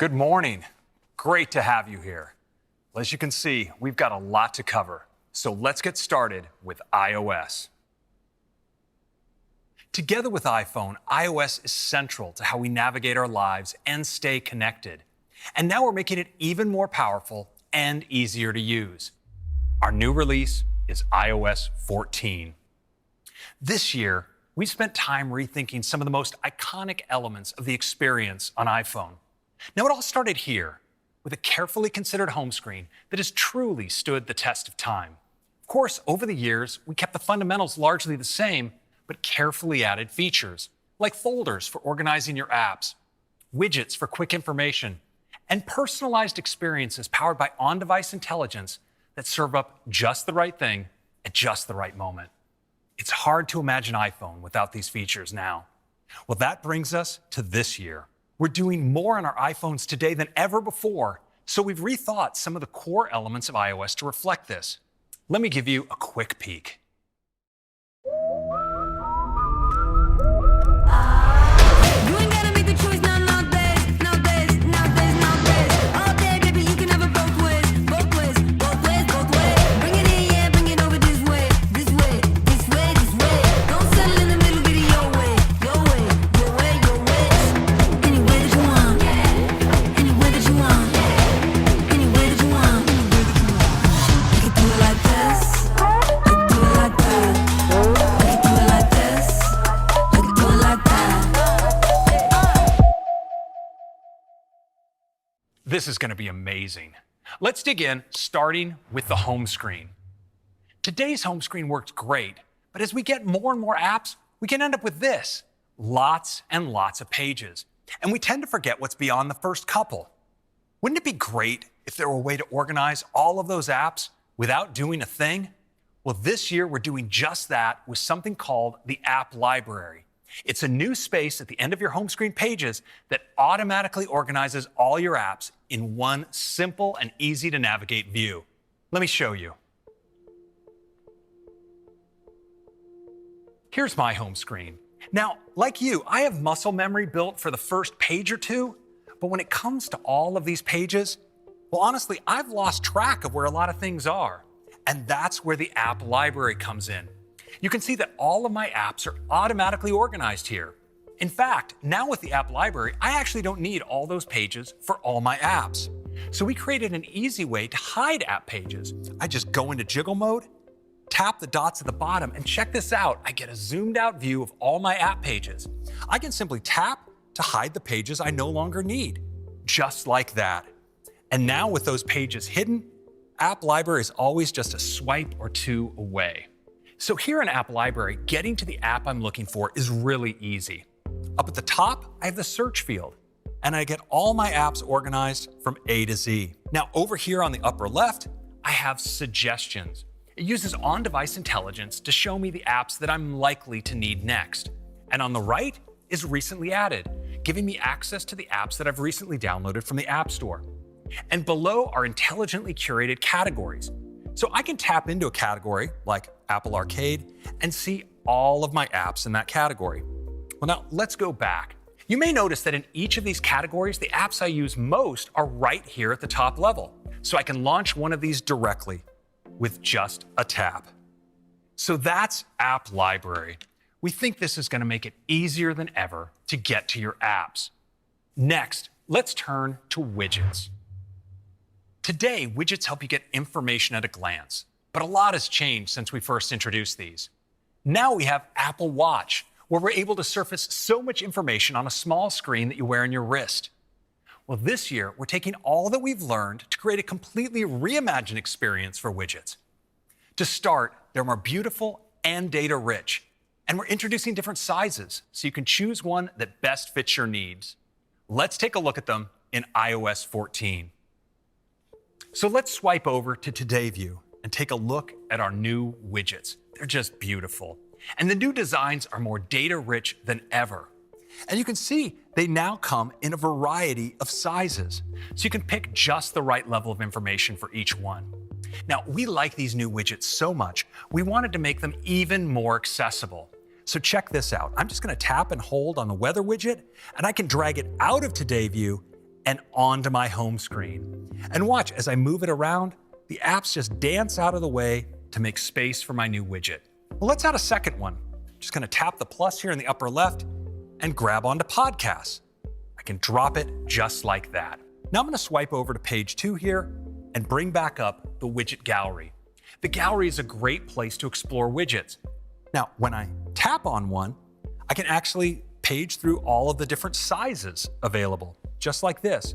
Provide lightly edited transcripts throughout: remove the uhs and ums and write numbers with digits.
Good morning. Great to have you here. Well, as you can see, we've got a lot to cover, so let's get started with iOS. Together with iPhone, iOS is central to how we navigate our lives and stay connected. And now we're making it even more powerful and easier to use. Our new release is iOS 14. This year, we've spent time rethinking some of the most iconic elements of the experience on iPhone. Now, it all started here, with a carefully considered home screen that has truly stood the test of time. Of course, over the years, we kept the fundamentals largely the same, but carefully added features, like folders for organizing your apps, widgets for quick information, and personalized experiences powered by on-device intelligence that serve up just the right thing at just the right moment. It's hard to imagine iPhone without these features now. Well, that brings us to this year. We're doing more on our iPhones today than ever before, so we've rethought some of the core elements of iOS to reflect this. Let me give you a quick peek. This is going to be amazing. Let's dig in, starting with the home screen. Today's home screen works great, but as we get more and more apps, we can end up with this: lots and lots of pages. And we tend to forget what's beyond the first couple. Wouldn't it be great if there were a way to organize all of those apps without doing a thing? Well, this year we're doing just that with something called the App Library. It's a new space at the end of your home screen pages that automatically organizes all your apps in one simple and easy to navigate view. Let me show you. Here's my home screen. Now, like you, I have muscle memory built for the first page or two, but when it comes to all of these pages, well, honestly, I've lost track of where a lot of things are. And that's where the App Library comes in. You can see that all of my apps are automatically organized here. In fact, now with the App Library, I actually don't need all those pages for all my apps. So we created an easy way to hide app pages. I just go into jiggle mode, tap the dots at the bottom, and check this out. I get a zoomed out view of all my app pages. I can simply tap to hide the pages I no longer need, just like that. And now with those pages hidden, App Library is always just a swipe or two away. So here in App Library, getting to the app I'm looking for is really easy. Up at the top, I have the search field, and I get all my apps organized from A to Z. Now over here on the upper left, I have suggestions. It uses on-device intelligence to show me the apps that I'm likely to need next. And on the right is recently added, giving me access to the apps that I've recently downloaded from the App Store. And below are intelligently curated categories. So I can tap into a category like Apple Arcade and see all of my apps in that category. Well, now let's go back. You may notice that in each of these categories, the apps I use most are right here at the top level. So I can launch one of these directly with just a tap. So that's App Library. We think this is going to make it easier than ever to get to your apps. Next, let's turn to widgets. Today, widgets help you get information at a glance, but a lot has changed since we first introduced these. Now we have Apple Watch, where we're able to surface so much information on a small screen that you wear on your wrist. Well, this year, we're taking all that we've learned to create a completely reimagined experience for widgets. To start, they're more beautiful and data-rich, and we're introducing different sizes so you can choose one that best fits your needs. Let's take a look at them in iOS 14. So let's swipe over to Today View and take a look at our new widgets. They're just beautiful. And the new designs are more data-rich than ever. And you can see they now come in a variety of sizes. So you can pick just the right level of information for each one. Now, we like these new widgets so much, we wanted to make them even more accessible. So check this out. I'm just going to tap and hold on the weather widget, and I can drag it out of Today View and onto my home screen. And watch, as I move it around, the apps just dance out of the way to make space for my new widget. Well, let's add a second one. Just gonna tap the plus here in the upper left and grab onto podcasts. I can drop it just like that. Now I'm gonna swipe over to page 2 here and bring back up the widget gallery. The gallery is a great place to explore widgets. Now, when I tap on one, I can actually page through all of the different sizes available, just like this.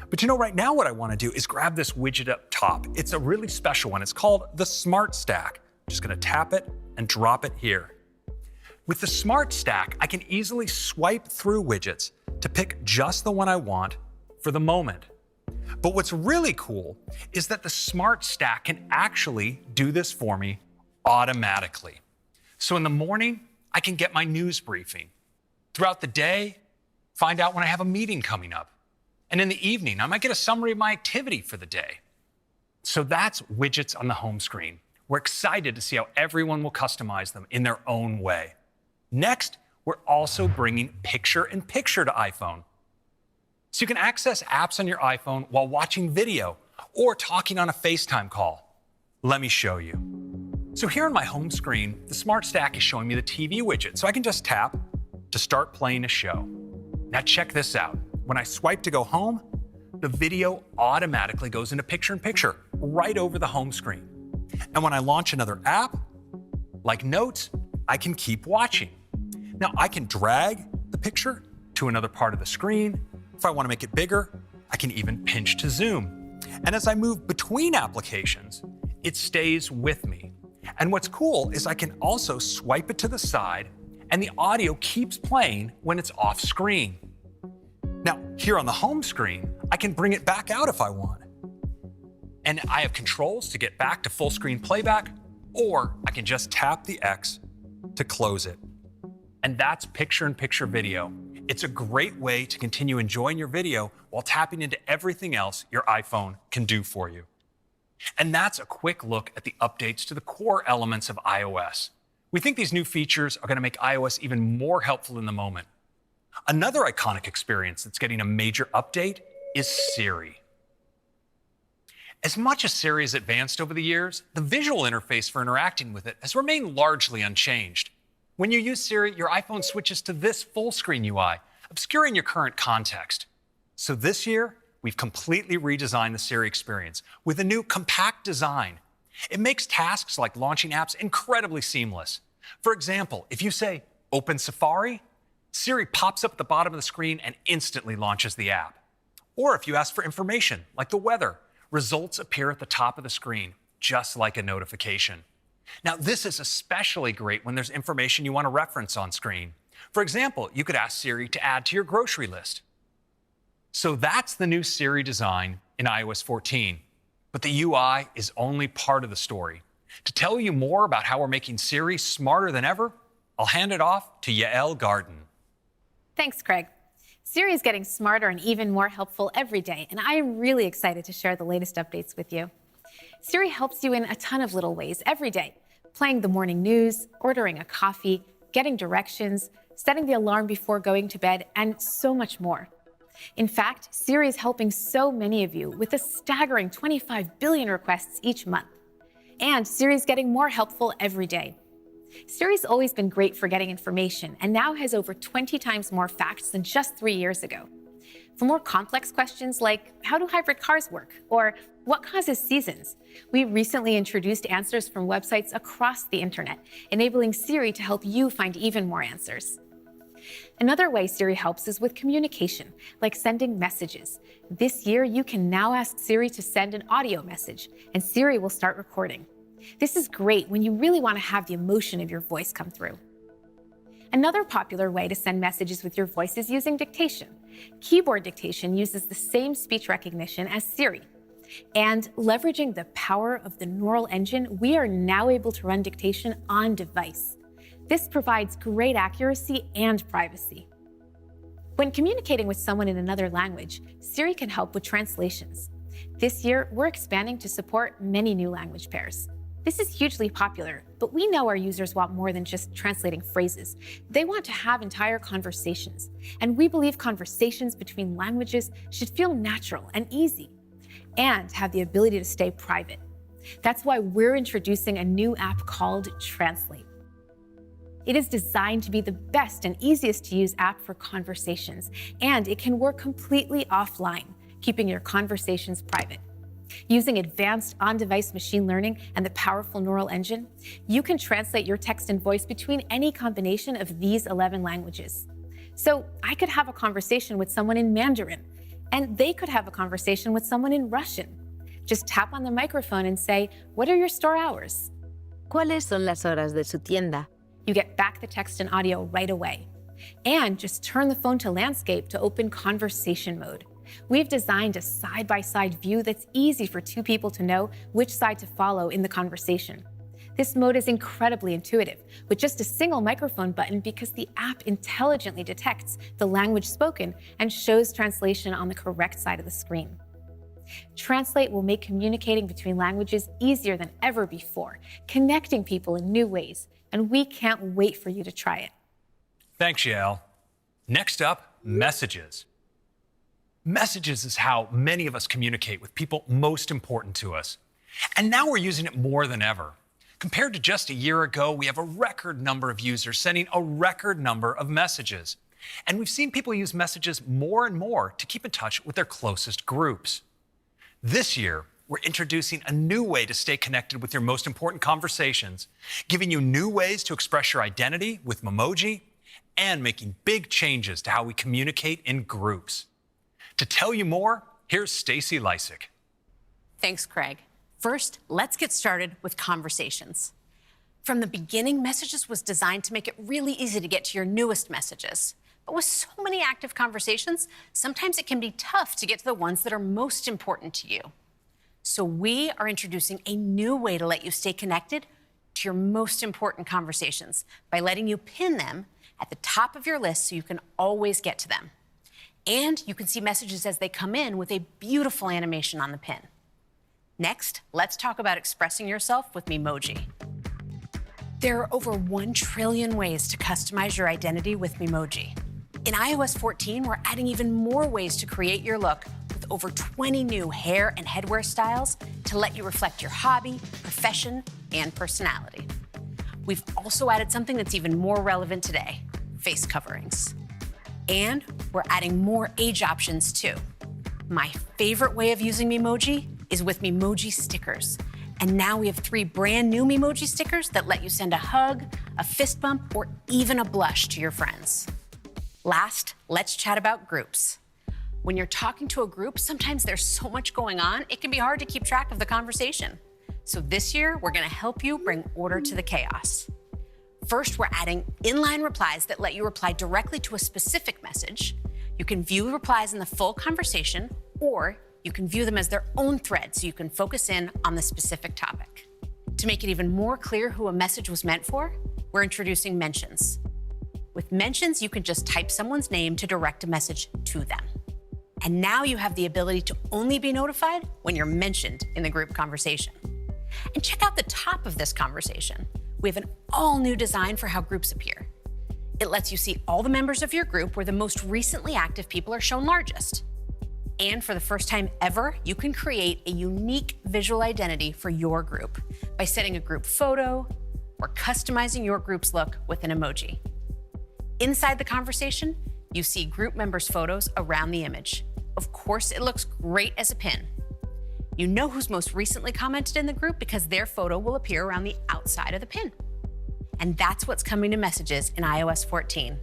But right now what I wanna do is grab this widget up top. It's a really special one. It's called the Smart Stack. I'm just gonna tap it and drop it here. With the Smart Stack, I can easily swipe through widgets to pick just the one I want for the moment. But what's really cool is that the Smart Stack can actually do this for me automatically. So in the morning, I can get my news briefing. Throughout the day, find out when I have a meeting coming up. And in the evening, I might get a summary of my activity for the day. So that's widgets on the home screen. We're excited to see how everyone will customize them in their own way. Next, we're also bringing picture-in-picture to iPhone. So you can access apps on your iPhone while watching video or talking on a FaceTime call. Let me show you. So here on my home screen, the Smart Stack is showing me the TV widget, so I can just tap to start playing a show. Now check this out. When I swipe to go home, the video automatically goes into picture-in-picture right over the home screen. And when I launch another app, like Notes, I can keep watching. Now I can drag the picture to another part of the screen. If I want to make it bigger, I can even pinch to zoom. And as I move between applications, it stays with me. And what's cool is I can also swipe it to the side and the audio keeps playing when it's off screen. Now, here on the home screen, I can bring it back out if I want. And I have controls to get back to full screen playback, or I can just tap the X to close it. And that's picture-in-picture video. It's a great way to continue enjoying your video while tapping into everything else your iPhone can do for you. And that's a quick look at the updates to the core elements of iOS. We think these new features are going to make iOS even more helpful in the moment. Another iconic experience that's getting a major update is Siri. As much as Siri has advanced over the years, the visual interface for interacting with it has remained largely unchanged. When you use Siri, your iPhone switches to this full screen UI, obscuring your current context. So this year, we've completely redesigned the Siri experience with a new compact design. It makes tasks like launching apps incredibly seamless. For example, if you say, "Open Safari," Siri pops up at the bottom of the screen and instantly launches the app. Or if you ask for information, like the weather, results appear at the top of the screen, just like a notification. Now, this is especially great when there's information you want to reference on screen. For example, you could ask Siri to add to your grocery list. So that's the new Siri design in iOS 14. But the UI is only part of the story. To tell you more about how we're making Siri smarter than ever, I'll hand it off to Yael Garden. Thanks, Craig. Siri is getting smarter and even more helpful every day, and I am really excited to share the latest updates with you. Siri helps you in a ton of little ways every day, playing the morning news, ordering a coffee, getting directions, setting the alarm before going to bed, and so much more. In fact, Siri is helping so many of you with a staggering 25 billion requests each month. And Siri is getting more helpful every day. Siri's always been great for getting information and now has over 20 times more facts than just 3 years ago. For more complex questions like, how do hybrid cars work? Or what causes seasons? We recently introduced answers from websites across the internet, enabling Siri to help you find even more answers. Another way Siri helps is with communication, like sending messages. This year, you can now ask Siri to send an audio message, and Siri will start recording. This is great when you really want to have the emotion of your voice come through. Another popular way to send messages with your voice is using dictation. Keyboard dictation uses the same speech recognition as Siri. And leveraging the power of the neural engine, we are now able to run dictation on device. This provides great accuracy and privacy. When communicating with someone in another language, Siri can help with translations. This year, we're expanding to support many new language pairs. This is hugely popular, but we know our users want more than just translating phrases. They want to have entire conversations, and we believe conversations between languages should feel natural and easy, and have the ability to stay private. That's why we're introducing a new app called Translate. It is designed to be the best and easiest to use app for conversations, and it can work completely offline, keeping your conversations private. Using advanced on-device machine learning and the powerful neural engine, you can translate your text and voice between any combination of these 11 languages. So I could have a conversation with someone in Mandarin, and they could have a conversation with someone in Russian. Just tap on the microphone and say, "What are your store hours?" ¿Cuáles son las horas de su tienda? You get back the text and audio right away. And just turn the phone to landscape to open conversation mode. We've designed a side-by-side view that's easy for two people to know which side to follow in the conversation. This mode is incredibly intuitive, with just a single microphone button because the app intelligently detects the language spoken and shows translation on the correct side of the screen. Translate will make communicating between languages easier than ever before, connecting people in new ways, and we can't wait for you to try it. Thanks, Yael. Next up, messages. Messages is how many of us communicate with people most important to us. And now we're using it more than ever. Compared to just a year ago, we have a record number of users sending a record number of messages. And we've seen people use messages more and more to keep in touch with their closest groups. This year, we're introducing a new way to stay connected with your most important conversations, giving you new ways to express your identity with Memoji, and making big changes to how we communicate in groups. To tell you more, here's Stacy Lysick. Thanks, Craig. First, let's get started with conversations. From the beginning, Messages was designed to make it really easy to get to your newest messages. But with so many active conversations, sometimes it can be tough to get to the ones that are most important to you. So we are introducing a new way to let you stay connected to your most important conversations by letting you pin them at the top of your list so you can always get to them. And you can see messages as they come in with a beautiful animation on the pin. Next, let's talk about expressing yourself with Memoji. There are over 1 trillion ways to customize your identity with Memoji. In iOS 14, we're adding even more ways to create your look with over 20 new hair and headwear styles to let you reflect your hobby, profession, and personality. We've also added something that's even more relevant today, face coverings. And we're adding more age options too. My favorite way of using Memoji is with Memoji stickers. And now we have 3 brand new Memoji stickers that let you send a hug, a fist bump, or even a blush to your friends. Last, let's chat about groups. When you're talking to a group, sometimes there's so much going on, it can be hard to keep track of the conversation. So this year, we're gonna help you bring order to the chaos. First, we're adding inline replies that let you reply directly to a specific message. You can view replies in the full conversation, or you can view them as their own thread so you can focus in on the specific topic. To make it even more clear who a message was meant for, we're introducing mentions. With mentions, you can just type someone's name to direct a message to them. And now you have the ability to only be notified when you're mentioned in the group conversation. And check out the top of this conversation. We have an all-new design for how groups appear. It lets you see all the members of your group where the most recently active people are shown largest. And for the first time ever, you can create a unique visual identity for your group by setting a group photo or customizing your group's look with an emoji. Inside the conversation, you see group members' photos around the image. Of course, it looks great as a pin. You know who's most recently commented in the group because their photo will appear around the outside of the pin. And that's what's coming to Messages in iOS 14.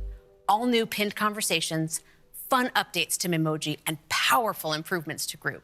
All new pinned conversations, fun updates to Memoji, and powerful improvements to Group.